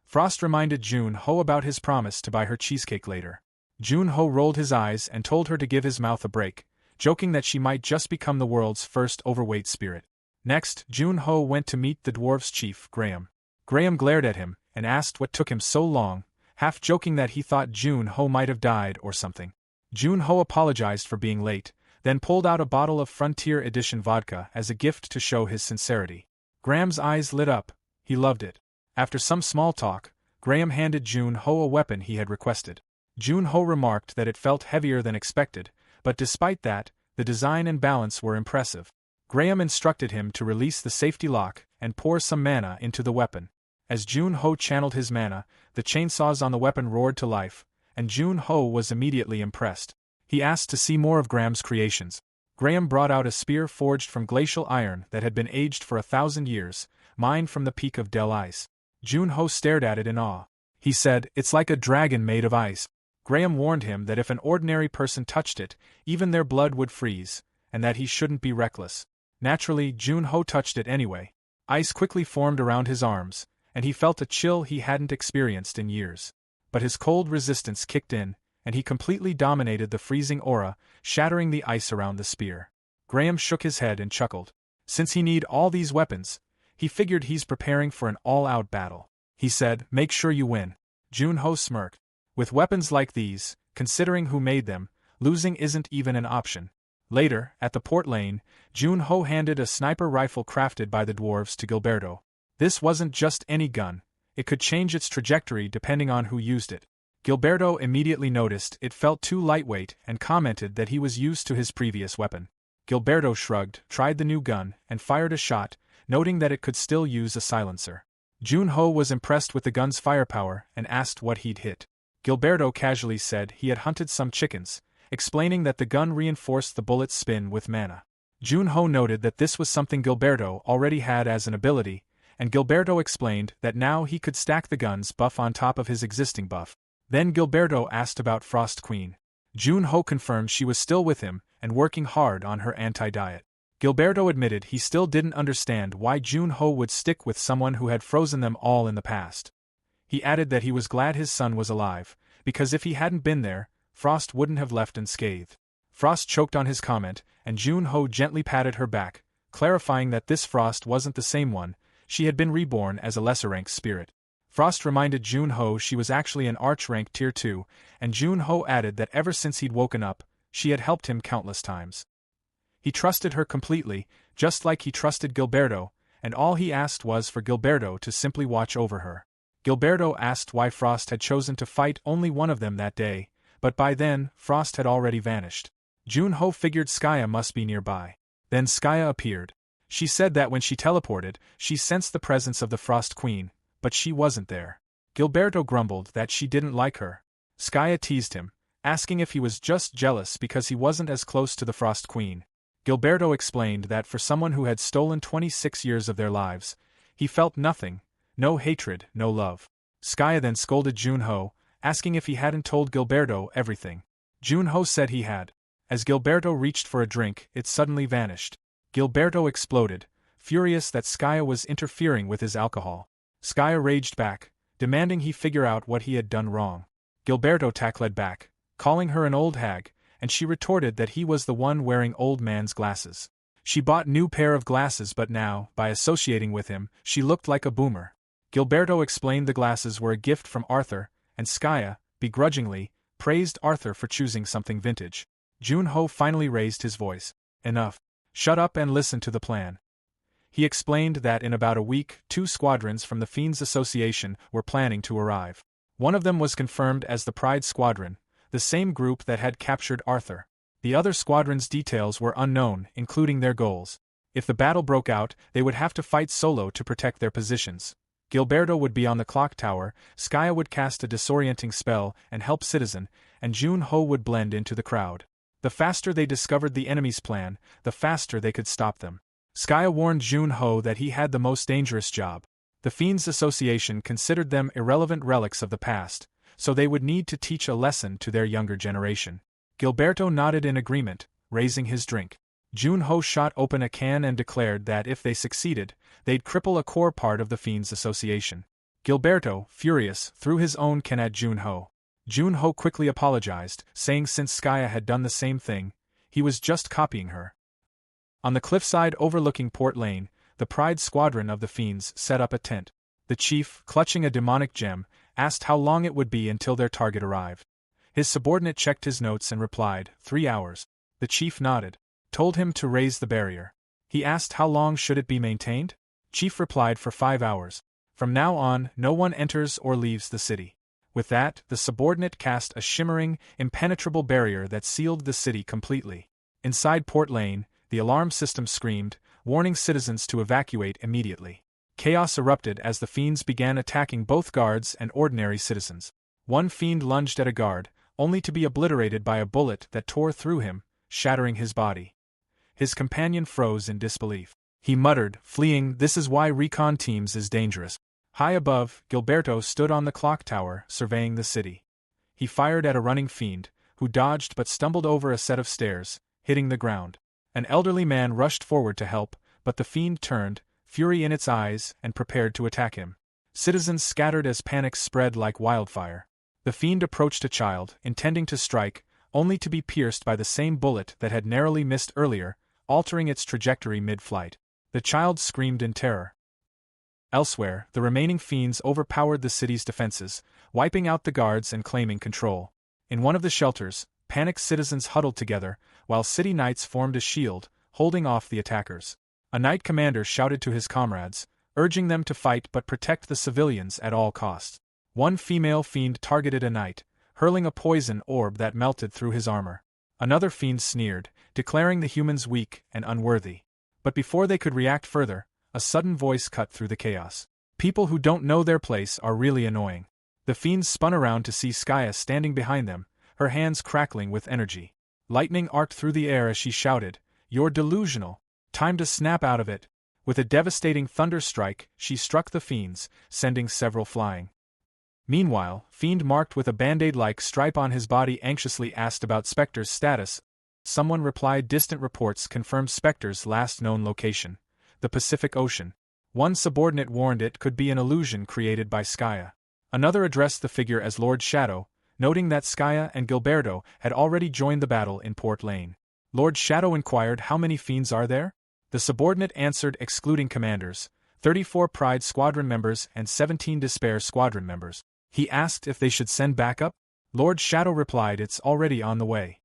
Frost reminded Jun-ho about his promise to buy her cheesecake later. Jun-ho rolled his eyes and told her to give his mouth a break, joking that she might just become the world's first overweight spirit. Next, Jun-ho went to meet the dwarves' chief, Graham. Graham glared at him and asked what took him so long, half joking that he thought Jun-ho might have died or something. Jun-ho apologized for being late, then pulled out a bottle of Frontier Edition vodka as a gift to show his sincerity. Graham's eyes lit up. He loved it. After some small talk, Graham handed Jun-ho a weapon he had requested. Jun-ho remarked that it felt heavier than expected, but despite that, the design and balance were impressive. Graham instructed him to release the safety lock and pour some mana into the weapon. As Jun-ho channeled his mana, the chainsaws on the weapon roared to life, and Jun-ho was immediately impressed. He asked to see more of Graham's creations. Graham brought out a spear forged from glacial iron that had been aged for 1,000 years, mined from the peak of Del Ice. Jun-ho stared at it in awe. He said, "It's like a dragon made of ice." Graham warned him that if an ordinary person touched it, even their blood would freeze, and that he shouldn't be reckless. Naturally, Jun-ho touched it anyway. Ice quickly formed around his arms, and he felt a chill he hadn't experienced in years. But his cold resistance kicked in, and he completely dominated the freezing aura, shattering the ice around the spear. Graham shook his head and chuckled. Since he need all these weapons, he figured he's preparing for an all-out battle. He said, "Make sure you win." Jun-ho smirked. With weapons like these, considering who made them, losing isn't even an option. Later, at the port lane, Jun-ho handed a sniper rifle crafted by the dwarves to Gilberto. This wasn't just any gun, it could change its trajectory depending on who used it. Gilberto immediately noticed it felt too lightweight and commented that he was used to his previous weapon. Gilberto shrugged, tried the new gun, and fired a shot, noting that it could still use a silencer. Jun-ho was impressed with the gun's firepower and asked what he'd hit. Gilberto casually said he had hunted some chickens, explaining that the gun reinforced the bullet's spin with mana. Jun-ho noted that this was something Gilberto already had as an ability, and Gilberto explained that now he could stack the gun's buff on top of his existing buff. Then Gilberto asked about Frost Queen. Jun-ho confirmed she was still with him and working hard on her anti-diet. Gilberto admitted he still didn't understand why Jun-ho would stick with someone who had frozen them all in the past. He added that he was glad his son was alive, because if he hadn't been there, Frost wouldn't have left unscathed. Frost choked on his comment, and Jun-ho gently patted her back, clarifying that this Frost wasn't the same one, she had been reborn as a lesser-ranked spirit. Frost reminded Jun-ho she was actually an arch-rank Tier 2, and Jun-ho added that ever since he'd woken up, she had helped him countless times. He trusted her completely, just like he trusted Gilberto, and all he asked was for Gilberto to simply watch over her. Gilberto asked why Frost had chosen to fight only one of them that day, but by then, Frost had already vanished. Jun-ho figured Skaya must be nearby. Then Skaya appeared. She said that when she teleported, she sensed the presence of the Frost Queen, but she wasn't there. Gilberto grumbled that she didn't like her. Skaya teased him, asking if he was just jealous because he wasn't as close to the Frost Queen. Gilberto explained that for someone who had stolen 26 years of their lives, he felt nothing, no hatred, no love. Skaya then scolded Jun-ho, asking if he hadn't told Gilberto everything. Jun-ho said he had. As Gilberto reached for a drink, it suddenly vanished. Gilberto exploded, furious that Skaya was interfering with his alcohol. Skaya raged back, demanding he figure out what he had done wrong. Gilberto tackled back, calling her an old hag, and she retorted that he was the one wearing old man's glasses. She bought new pair of glasses, but now, by associating with him, she looked like a boomer. Gilberto explained the glasses were a gift from Arthur, and Skaya, begrudgingly, praised Arthur for choosing something vintage. Jun-ho finally raised his voice. "Enough. Shut up and listen to the plan." He explained that in about a week, 2 squadrons from the Fiends Association were planning to arrive. One of them was confirmed as the Pride Squadron, the same group that had captured Arthur. The other squadron's details were unknown, including their goals. If the battle broke out, they would have to fight solo to protect their positions. Gilberto would be on the clock tower, Skaya would cast a disorienting spell and help Citizen, and Jun-ho would blend into the crowd. The faster they discovered the enemy's plan, the faster they could stop them. Skaya warned Jun-ho that he had the most dangerous job. The Fiends Association considered them irrelevant relics of the past, so they would need to teach a lesson to their younger generation. Gilberto nodded in agreement, raising his drink. Jun-ho shot open a can and declared that if they succeeded, they'd cripple a core part of the Fiends Association. Gilberto, furious, threw his own can at Junho. Junho quickly apologized, saying since Skaya had done the same thing, he was just copying her. On the cliffside overlooking Port Lane, the Pride Squadron of the Fiends set up a tent. The chief, clutching a demonic gem, asked how long it would be until their target arrived. His subordinate checked his notes and replied, 3 hours. The chief nodded, told him to raise the barrier. He asked how long should it be maintained? Chief replied for 5 hours. From now on, no one enters or leaves the city. With that, the subordinate cast a shimmering, impenetrable barrier that sealed the city completely. Inside Port Lane, the alarm system screamed, warning citizens to evacuate immediately. Chaos erupted as the fiends began attacking both guards and ordinary citizens. One fiend lunged at a guard, only to be obliterated by a bullet that tore through him, shattering his body. His companion froze in disbelief. He muttered, fleeing, "This is why recon teams is dangerous." High above, Gilberto stood on the clock tower, surveying the city. He fired at a running fiend, who dodged but stumbled over a set of stairs, hitting the ground. An elderly man rushed forward to help, but the fiend turned, fury in its eyes, and prepared to attack him. Citizens scattered as panic spread like wildfire. The fiend approached a child, intending to strike, only to be pierced by the same bullet that had narrowly missed earlier, altering its trajectory mid-flight. The child screamed in terror. Elsewhere, the remaining fiends overpowered the city's defenses, wiping out the guards and claiming control. In one of the shelters, panicked citizens huddled together, while city knights formed a shield, holding off the attackers. A knight commander shouted to his comrades, urging them to fight but protect the civilians at all costs. One female fiend targeted a knight, hurling a poison orb that melted through his armor. Another fiend sneered, declaring the humans weak and unworthy. But before they could react further, a sudden voice cut through the chaos. People who don't know their place are really annoying. The fiends spun around to see Skaya standing behind them, her hands crackling with energy. Lightning arced through the air as she shouted, "You're delusional. Time to snap out of it." With a devastating thunder strike, she struck the fiends, sending several flying. Meanwhile, fiend marked with a band-aid-like stripe on his body anxiously asked about Spectre's status. Someone replied distant reports confirmed Spectre's last known location, the Pacific Ocean. One subordinate warned it could be an illusion created by Skaya. Another addressed the figure as Lord Shadow, noting that Skaya and Gilberto had already joined the battle in Port Lane. Lord Shadow inquired how many fiends are there? The subordinate answered excluding commanders, 34 Pride Squadron members and 17 Despair Squadron members. He asked if they should send backup. Lord Shadow replied it's already on the way.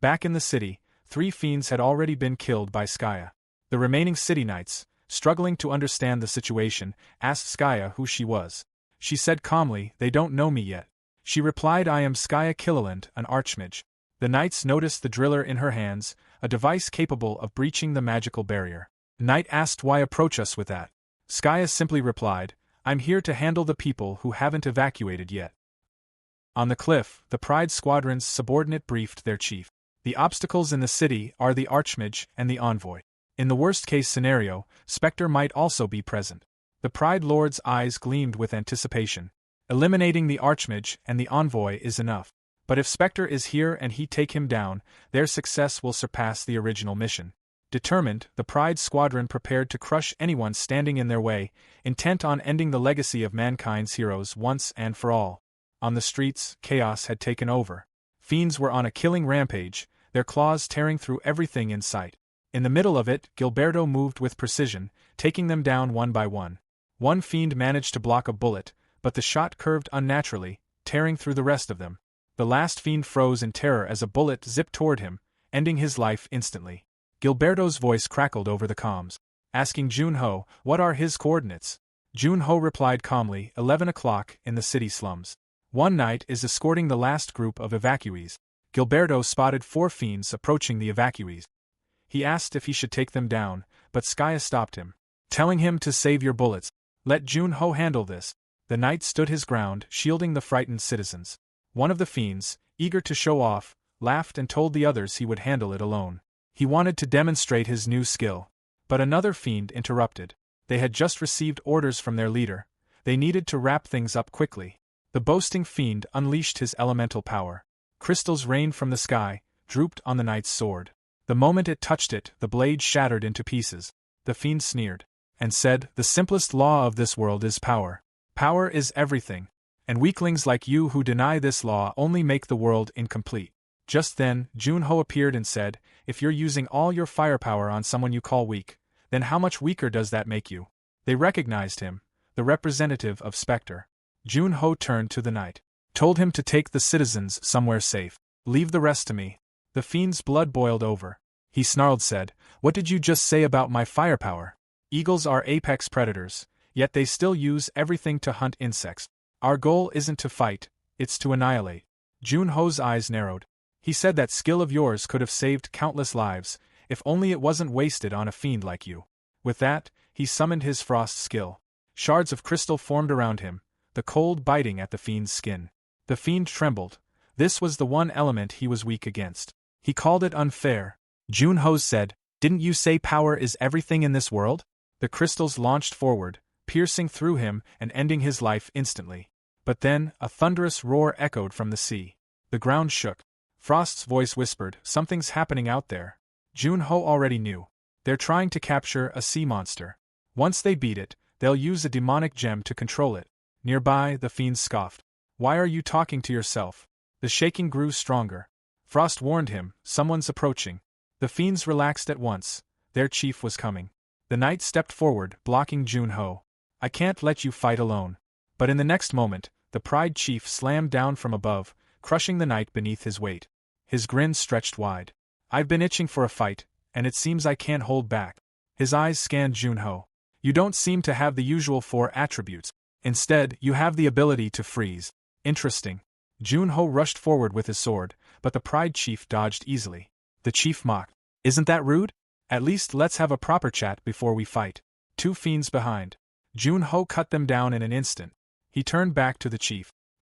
Back in the city, 3 fiends had already been killed by Skaya. The remaining city knights, struggling to understand the situation, asked Skaya who she was. She said calmly, "They don't know me yet." She replied, "I am Skaya Killiland, an archmage." The knights noticed the driller in her hands, a device capable of breaching the magical barrier. The knight asked why approach us with that. Skaya simply replied, "I'm here to handle the people who haven't evacuated yet." On the cliff, the Pride Squadron's subordinate briefed their chief. The obstacles in the city are the archmage and the envoy. In the worst-case scenario, Spectre might also be present. The Pride Lord's eyes gleamed with anticipation. Eliminating the archmage and the envoy is enough. But if Spectre is here and he take him down, their success will surpass the original mission. Determined, the Pride Squadron prepared to crush anyone standing in their way, intent on ending the legacy of mankind's heroes once and for all. On the streets, chaos had taken over. Fiends were on a killing rampage, their claws tearing through everything in sight. In the middle of it, Gilberto moved with precision, taking them down one by one. One fiend managed to block a bullet, but the shot curved unnaturally, tearing through the rest of them. The last fiend froze in terror as a bullet zipped toward him, ending his life instantly. Gilberto's voice crackled over the comms, asking Junho what are his coordinates. Junho replied calmly, 11 o'clock in the city slums. One knight is escorting the last group of evacuees. Gilberto spotted 4 fiends approaching the evacuees. He asked if he should take them down, but Skaya stopped him, telling him to save your bullets. Let Junho handle this. The knight stood his ground, shielding the frightened citizens. One of the fiends, eager to show off, laughed and told the others he would handle it alone. He wanted to demonstrate his new skill. But another fiend interrupted. They had just received orders from their leader. They needed to wrap things up quickly. The boasting fiend unleashed his elemental power. Crystals rained from the sky, drooped on the knight's sword. The moment it touched it, the blade shattered into pieces. The fiend sneered, and said, "The simplest law of this world is power. Power is everything. And weaklings like you who deny this law only make the world incomplete. Just then, Junho appeared and said, if you're using all your firepower on someone you call weak, then how much weaker does that make you? They recognized him, the representative of Spectre. Junho turned to the knight. Told him to take the citizens somewhere safe. Leave the rest to me. The fiend's blood boiled over. He snarled said, what did you just say about my firepower? Eagles are apex predators, yet they still use everything to hunt insects. Our goal isn't to fight, it's to annihilate. Junho's eyes narrowed. He said that skill of yours could have saved countless lives, if only it wasn't wasted on a fiend like you. With that, he summoned his frost skill. Shards of crystal formed around him, the cold biting at the fiend's skin. The fiend trembled. This was the one element he was weak against. He called it unfair. Junho said, didn't you say power is everything in this world? The crystals launched forward, piercing through him and ending his life instantly. But then, a thunderous roar echoed from the sea. The ground shook. Frost's voice whispered, something's happening out there. Junho already knew. They're trying to capture a sea monster. Once they beat it, they'll use a demonic gem to control it. Nearby, the fiend scoffed. Why are you talking to yourself? The shaking grew stronger. Frost warned him, someone's approaching. The fiends relaxed at once. Their chief was coming. The knight stepped forward, blocking Junho. I can't let you fight alone. But in the next moment, the Pride Chief slammed down from above, crushing the knight beneath his weight. His grin stretched wide. I've been itching for a fight, and it seems I can't hold back. His eyes scanned Junho. You don't seem to have the usual 4 attributes. Instead, you have the ability to freeze. Interesting. Junho rushed forward with his sword, but the Pride Chief dodged easily. The chief mocked. Isn't that rude? At least let's have a proper chat before we fight. 2 fiends behind. Junho cut them down in an instant. He turned back to the chief.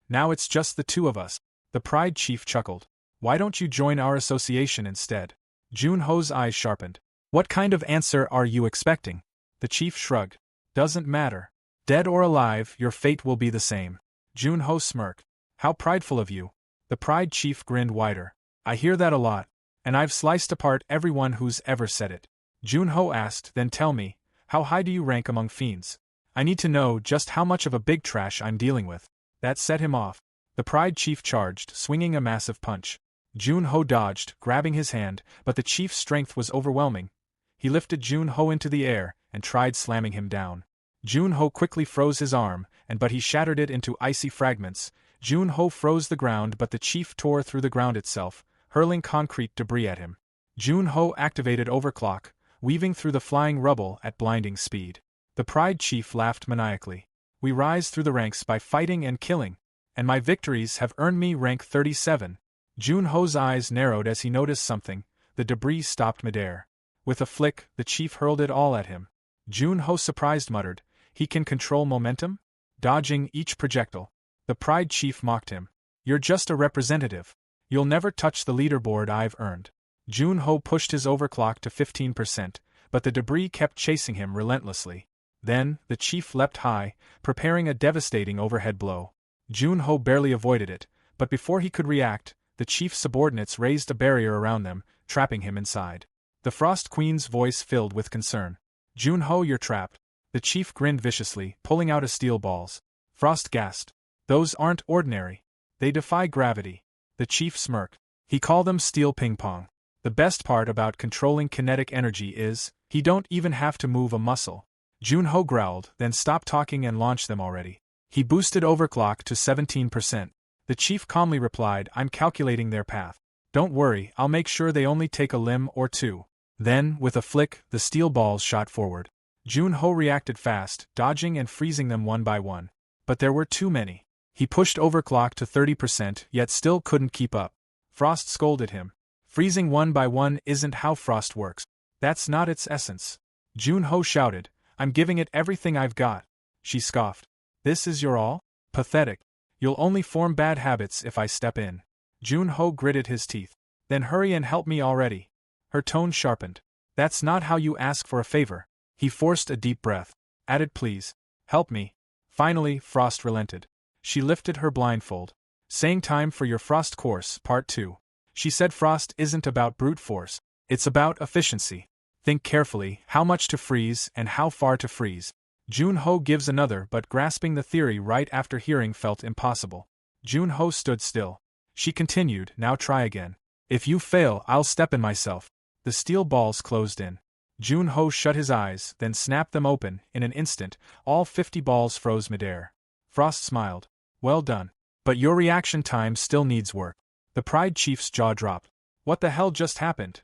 Now it's just the 2 of us. The Pride Chief chuckled. Why don't you join our association instead? Junho's eyes sharpened. What kind of answer are you expecting? The chief shrugged. Doesn't matter. Dead or alive, your fate will be the same. Junho smirked. How prideful of you. The Pride Chief grinned wider. I hear that a lot, and I've sliced apart everyone who's ever said it. Junho asked, then tell me, how high do you rank among fiends? I need to know just how much of a big trash I'm dealing with. That set him off. The Pride Chief charged, swinging a massive punch. Junho dodged, grabbing his hand, but the chief's strength was overwhelming. He lifted Junho into the air and tried slamming him down. Junho quickly froze his arm, but he shattered it into icy fragments. Junho froze the ground, but the chief tore through the ground itself, hurling concrete debris at him. Junho activated Overclock, weaving through the flying rubble at blinding speed. The Pride Chief laughed maniacally. We rise through the ranks by fighting and killing, and my victories have earned me rank 37. Junho's eyes narrowed as he noticed something. The debris stopped midair. With a flick, the chief hurled it all at him. Junho surprised muttered, he can control momentum? Dodging each projectile. The Pride Chief mocked him. You're just a representative. You'll never touch the leaderboard I've earned. Junho pushed his overclock to 15%, but the debris kept chasing him relentlessly. Then, the chief leapt high, preparing a devastating overhead blow. Junho barely avoided it, but before he could react, the chief's subordinates raised a barrier around them, trapping him inside. The Frost Queen's voice filled with concern. Junho, you're trapped. The chief grinned viciously, pulling out his steel balls. Frost gasped. Those aren't ordinary. They defy gravity. The chief smirked. He called them steel ping-pong. The best part about controlling kinetic energy is, he don't even have to move a muscle. Junho growled, then stop talking and launch them already. He boosted overclock to 17%. The chief calmly replied, I'm calculating their path. Don't worry, I'll make sure they only take a limb or 2. Then, with a flick, the steel balls shot forward. Junho reacted fast, dodging and freezing them one by one. But there were too many. He pushed overclock to 30%, yet still couldn't keep up. Frost scolded him. Freezing one by one isn't how Frost works. That's not its essence. Junho shouted, I'm giving it everything I've got. She scoffed. This is your all? Pathetic. You'll only form bad habits if I step in. Junho gritted his teeth. Then hurry and help me already. Her tone sharpened. That's not how you ask for a favor. He forced a deep breath. Added, please. Help me. Finally, Frost relented. She lifted her blindfold. Saying time for your Frost course, part 2. She said Frost isn't about brute force. It's about efficiency. Think carefully, how much to freeze and how far to freeze. Jun-ho gives another but grasping the theory right after hearing felt impossible. Jun-ho stood still. She continued, now try again. If you fail, I'll step in myself. The steel balls closed in. Jun-ho shut his eyes, then snapped them open. In an instant, all 50 balls froze midair. Frost smiled. Well done. But your reaction time still needs work. The Pride Chief's jaw dropped. What the hell just happened?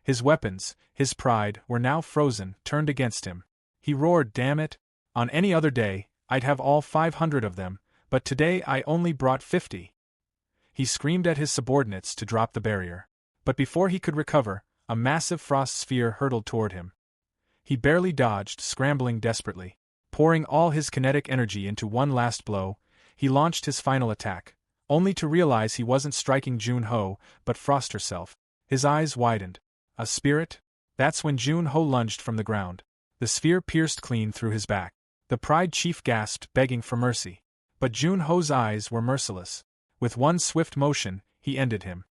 His weapons, his pride, were now frozen, turned against him. He roared, damn it. On any other day, I'd have all 500 of them, but today I only brought 50. He screamed at his subordinates to drop the barrier. But before he could recover, a massive frost sphere hurtled toward him. He barely dodged, scrambling desperately. Pouring all his kinetic energy into one last blow, he launched his final attack, only to realize he wasn't striking Jun-ho, but Frost herself. His eyes widened. A spirit? That's when Jun-ho lunged from the ground. The sphere pierced clean through his back. The Pride Chief gasped, begging for mercy. But Jun-ho's eyes were merciless. With one swift motion, he ended him.